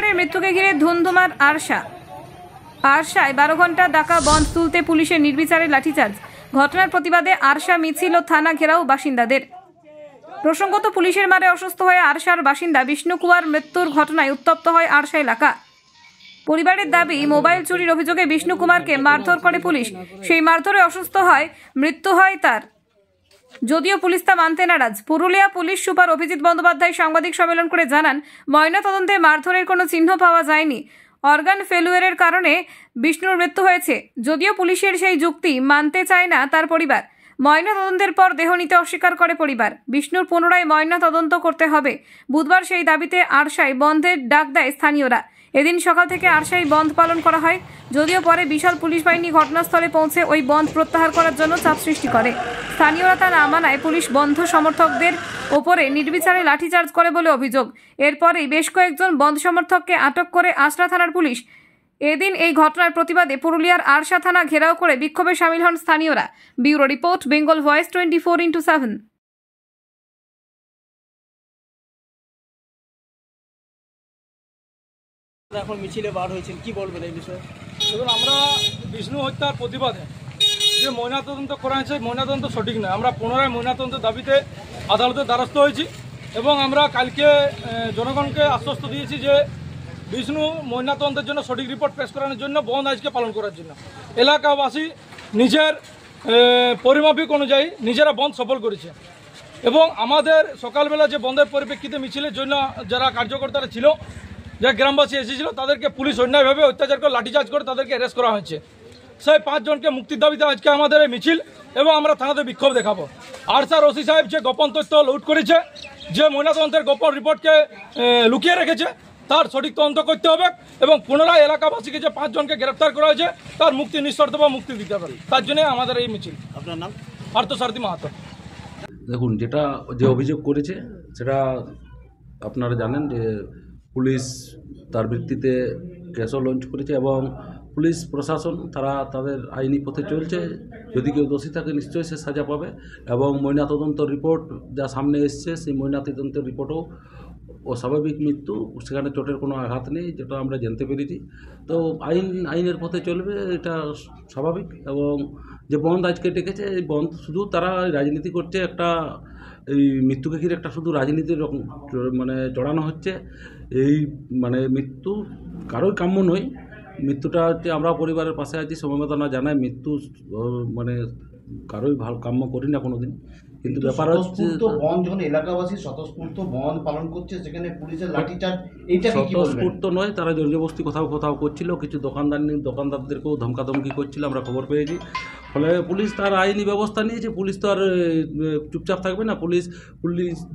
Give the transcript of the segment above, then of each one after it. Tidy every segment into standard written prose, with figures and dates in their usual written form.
কুমারের মৃত্যুকে ঘিরে ধুন্ধুমার আরশায় 12 ঘন্টা ডাকা বন্ধ তুলতে পুলিশের নির্বিচারে লাঠিচার্জ। ঘটনার প্রতিবাদে আরশা মিছিল ও থানা ঘেরাও বাসিন্দাদের। প্রসঙ্গত, পুলিশের মারে অসুস্থ হয়ে আরশার বাসিন্দা বিষ্ণু কুমার মৃত্যুর ঘটনায় উত্তপ্ত হয় আরশা এলাকা। পরিবারের দাবি, মোবাইল চুরির অভিযোগে বিষ্ণু কুমারকে মারধর করে পুলিশ। সেই মারধরে অসুস্থ হয়, মৃত্যু হয় তার। যদিও পুলিশ তা মানতে নারাজ। পুরুলিয়া পুলিশ সুপার অভিজিৎ বন্দ্যোপাধ্যায় সাংবাদিক সম্মেলন করে জানান, ময়নাতদন্তে মারধরের কোনো চিহ্ন পাওয়া যায়নি। অর্গান ফেলুয়ারের কারণে বিষ্ণুর মৃত্যু হয়েছে। যদিও পুলিশের সেই যুক্তি মানতে চায় না তার পরিবার। ময়নাতদন্তের পর দেহ নিতে অস্বীকার করে পরিবার। বিষ্ণুর পুনরায় ময়নাতদন্ত করতে হবে। বুধবার সেই দাবিতে আরশায় বন্ধের ডাক দেয় স্থানীয়রা। এদিন সকাল থেকে আরশায় বন্ধ পালন করা হয়। যদিও পরে বিশাল পুলিশ বাহিনী ঘটনাস্থলে পৌঁছে ওই বন্ধ প্রত্যাহার করার জন্য চাপ সৃষ্টি করে। স্থানীয়রা তা না মানায় পুলিশ বন্ধ সমর্থকদের ওপরে নির্বিচারে লাঠিচার্জ করে বলে অভিযোগ। এরপরেই বেশ কয়েকজন বন্ধ সমর্থককে আটক করে আশরা থানার পুলিশ। এদিন এই ঘটনার প্রতিবাদে পুরুলিয়ার আরশা থানা ঘেরাও করে বিক্ষোভে সামিল হন স্থানীয়রা। Bureau report, Bengal voice 24x7। এখন মিছিলে বার হয়েছেন, কি বলবেন এই বিষয়ে? দেখুন, আমরা বিষ্ণু হত্যার প্রতিবাদে যে ময়নাতদন্ত করা হয়েছে, ময়নাতদন্ত সঠিক নয়। আমরা পুনরায় ময়নাতদন্তের দাবিতে আদালতের দ্বারস্থ হয়েছি এবং আমরা কালকে জনগণকে আশ্বস্ত দিয়েছি যে বিষ্ণু ময়নাতদন্তের জন্য সঠিক রিপোর্ট পেশ করানোর জন্য বন্ধ আজকে পালন করার জন্য এলাকাবাসী নিজের পরিমাপিক অনুযায়ী নিজেরা বন্ধ সফল করেছে। এবং আমাদের সকালবেলা যে বন্ধের পরিপ্রেক্ষিতে মিছিলের জন্য যারা কার্যকর্তারা ছিল, যে গ্রামবাসী এসেছিল, তাদেরকে পুলিশ অন্যায়ভাবে অত্যাচার করে লাঠিচার্জ করে তাদেরকে অ্যারেস্ট করা হয়েছে। সেই 5 জনকে মুক্তির দাবিতে আজকে আমাদের এই মিছিল এবং আমরা থানাতে বিক্ষোভ দেখাবো। আরশার ওসি সাহেব যে গোপন তথ্য লুট করেছে, যে ময়নাতদন্তের গোপন রিপোর্টকে লুকিয়ে রেখেছে, তার সঠিক তদন্ত করতে হবে এবং পুনরায় এলাকাবাসীকে যে 5 জনকে গ্রেপ্তার করা হয়েছে তার মুক্তি নিঃশর্ত বা মুক্তি দিতে হবে। তার জন্য আমাদের এই মিছিল। আপনার নাম? পার্থসারথী মাহাতো। দেখুন, যে অভিযোগ করেছে সেটা আপনারা জানেন যে পুলিশ তার ভিত্তিতে কেসও লঞ্চ করেছে এবং পুলিশ প্রশাসন তাদের আইনি পথে চলছে। যদি কেউ দোষী থাকে নিশ্চয়ই সে সাজা পাবে এবং ময়নাতদন্ত রিপোর্ট যা সামনে এসছে, সেই ময়নাতদন্তের রিপোর্টও অস্বাভাবিক মৃত্যু, সেখানে চোটের কোনো আঘাত নেই, যেটা আমরা জানতে পেরেছি। তো আইনের পথে চলবে, এটা স্বাভাবিক। এবং যে বন্ধ আজকে ডেকেছে, এই বন্ধ শুধু তারা রাজনীতি করছে, একটা এই মৃত্যুকে ঘিরে একটা শুধু রাজনীতির মানে জড়ানো হচ্ছে। এই মানে মৃত্যু কারোই কাম্য নয়। মৃত্যুটা হচ্ছে, আমরা পরিবারের পাশে আছি, সমবেদনা জানাই। মৃত্যু মানে কারোই কাম্য করি না কোনোদিন, কিন্তু ব্যাপার হচ্ছে বন্ধ যখন এলাকাবাসী স্বতঃস্ফূর্ত বন্ধ পালন করছে, সেখানে পুলিশের লাঠিচার্জ, এইটা স্বতঃস্ফূর্ত নয়, তারা জোরজবস্তি কোথাও করছিল। কিছু দোকানদারদেরকেও ধমকাধমকি করছিল, আমরা খবর পেয়েছি। ফলে পুলিশ তার আইনি ব্যবস্থা নিয়েছে। পুলিশ তো আর চুপচাপ থাকবে না। পুলিশ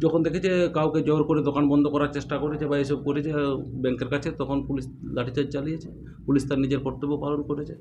যখন দেখেছে কাউকে জোর করে দোকান বন্ধ করার চেষ্টা করেছে বা এসব করেছে ব্যাংকের কাছে, তখন পুলিশ লাঠিচার্জ চালিয়েছে। পুলিশ তার নিজের কর্তব্য পালন করেছে।